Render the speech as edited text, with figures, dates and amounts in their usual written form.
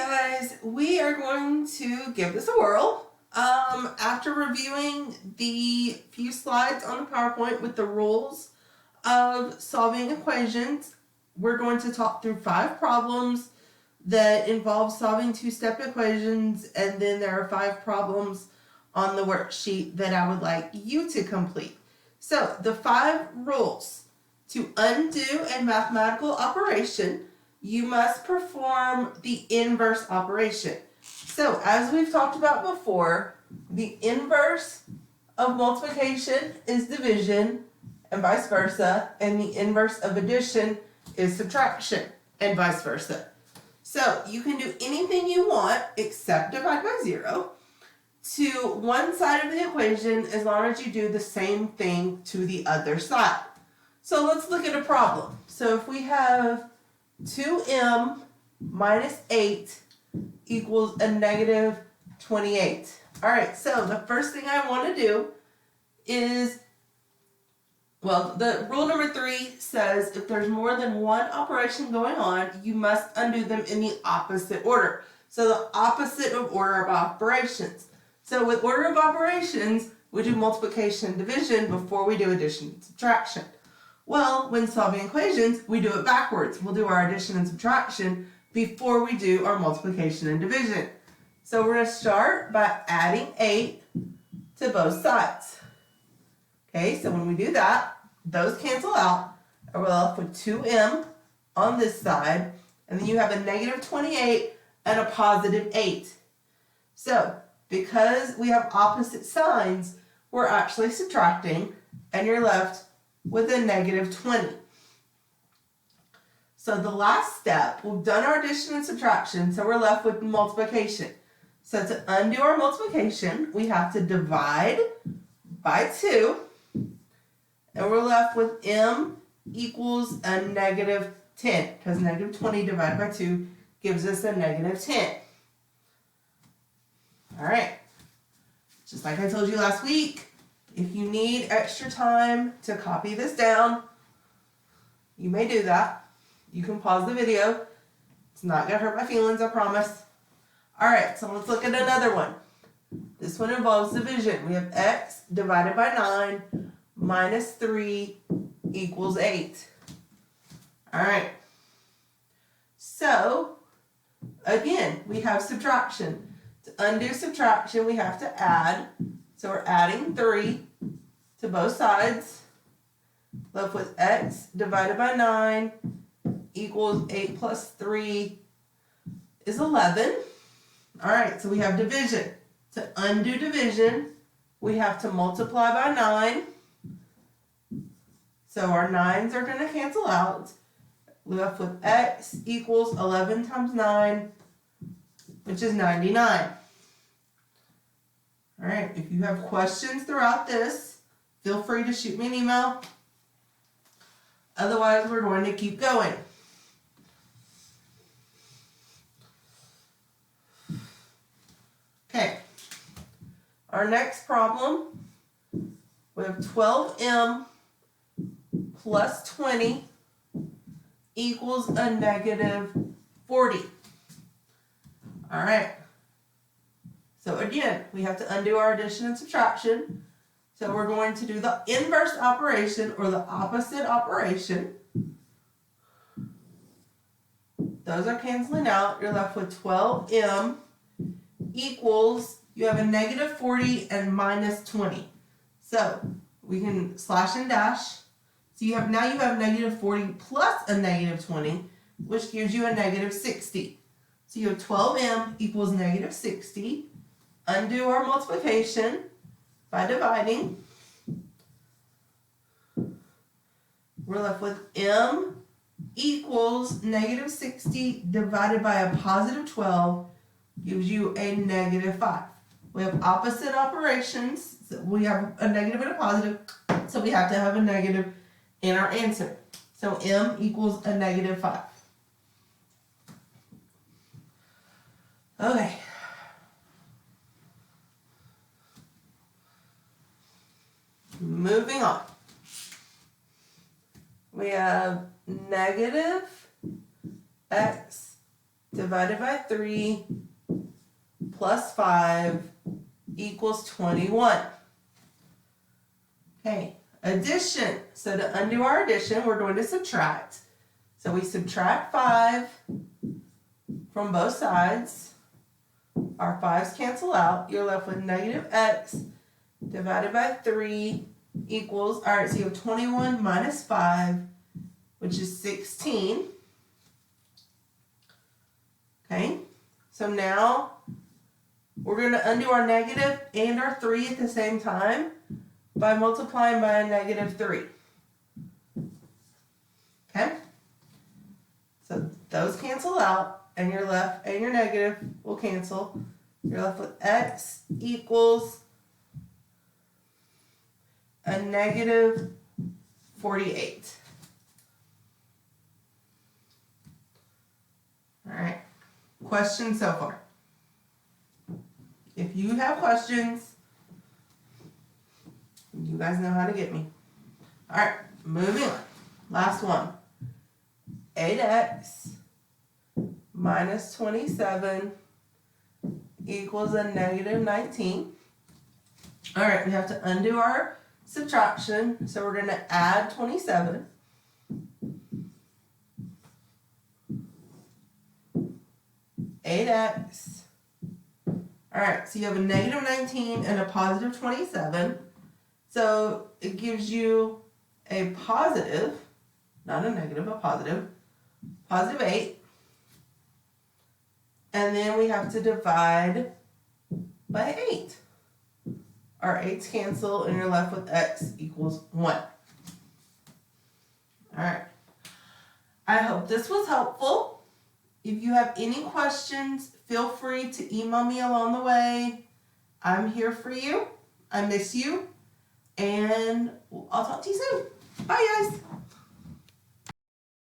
guys, we are going to give this a whirl. After reviewing the few slides on the PowerPoint with the rules of solving equations, we're going to talk through 5 problems that involve solving 2-step equations, and then there are 5 problems on the worksheet that I would like you to complete. So, the 5 rules. To undo a mathematical operation, you must perform the inverse operation. So, as we've talked about before, the inverse of multiplication is division and vice versa, and the inverse of addition is subtraction and vice versa. So, you can do anything you want except divide by 0 to one side of the equation as long as you do the same thing to the other side. So, let's look at a problem. So, if we have 2m minus 8 equals a negative 28. Alright, so the first thing I want to do is, well, the rule number 3 says if there's more than one operation going on, you must undo them in the opposite order. So the opposite of order of operations. So with order of operations, we do multiplication and division before we do addition and subtraction. Well, when solving equations, we do it backwards. We'll do our addition and subtraction before we do our multiplication and division. So we're going to start by adding 8 to both sides. Okay, so when we do that, those cancel out, and we're left with 2m on this side, and then you have a negative 28 and a positive 8. So, because we have opposite signs, we're actually subtracting, and you're left with a negative 20. So the last step, we've done our addition and subtraction, so we're left with multiplication. So to undo our multiplication, we have to divide by 2, and we're left with m equals a negative 10, because negative 20 divided by 2 gives us a negative 10. Alright, just like I told you last week, if you need extra time to copy this down, you may do that. You can pause the video. It's not going to hurt my feelings, I promise. Alright, so let's look at another one. This one involves division. We have x divided by 9 minus 3 equals 8. Alright. So, again, we have subtraction. To undo subtraction, we have to add. So we're adding 3 to both sides. Left with x divided by 9 equals 8 plus 3 is 11. Alright, so we have division. To undo division, we have to multiply by 9. So our 9s are going to cancel out. We're left with x equals 11 times 9, which is 99. Alright, if you have questions throughout this, feel free to shoot me an email. Otherwise, we're going to keep going. Okay, our next problem, we have 12m plus 20 equals a negative 40. Alright, so again, we have to undo our addition and subtraction. So we're going to do the inverse operation or the opposite operation. Those are canceling out. You're left with 12m equals, you have a negative 40 and minus 20. So we can slash and dash. So you have negative 40 plus a negative 20, which gives you a negative 60. So you have 12m equals negative 60. Undo our multiplication by dividing. We're left with m equals negative 60 divided by a positive 12 gives you a negative 5. We have opposite operations. So we have a negative and a positive, so we have to have a negative in our answer. So m equals a negative 5. Okay. Moving on. We have negative x divided by 3 plus 5 equals 21. Okay, addition. So to undo our addition, we're going to subtract. So we subtract 5 from both sides. Our 5's cancel out. You're left with negative x divided by 3 equals, all right, so you have 21 minus 5, which is 16. Okay, so now we're going to undo our negative and our 3 at the same time by multiplying by a negative 3. Okay, so those cancel out, and your left and your negative will cancel. You're left with x equals a negative 48. All right, questions so far? If you have questions, you guys know how to get me. All right, moving on. Last one. 8x minus 27 equals a negative 19. All right, we have to undo our subtraction, so we're going to add 27. $8x. All right, so you have a negative 19 and a positive 27. So it gives you a positive, not a negative, a positive, positive 8. And then we have to divide by 8. Our 8's cancel, and you're left with x equals 1. All right. I hope this was helpful. If you have any questions, feel free to email me along the way. I'm here for you. I miss you. And I'll talk to you soon. Bye, guys.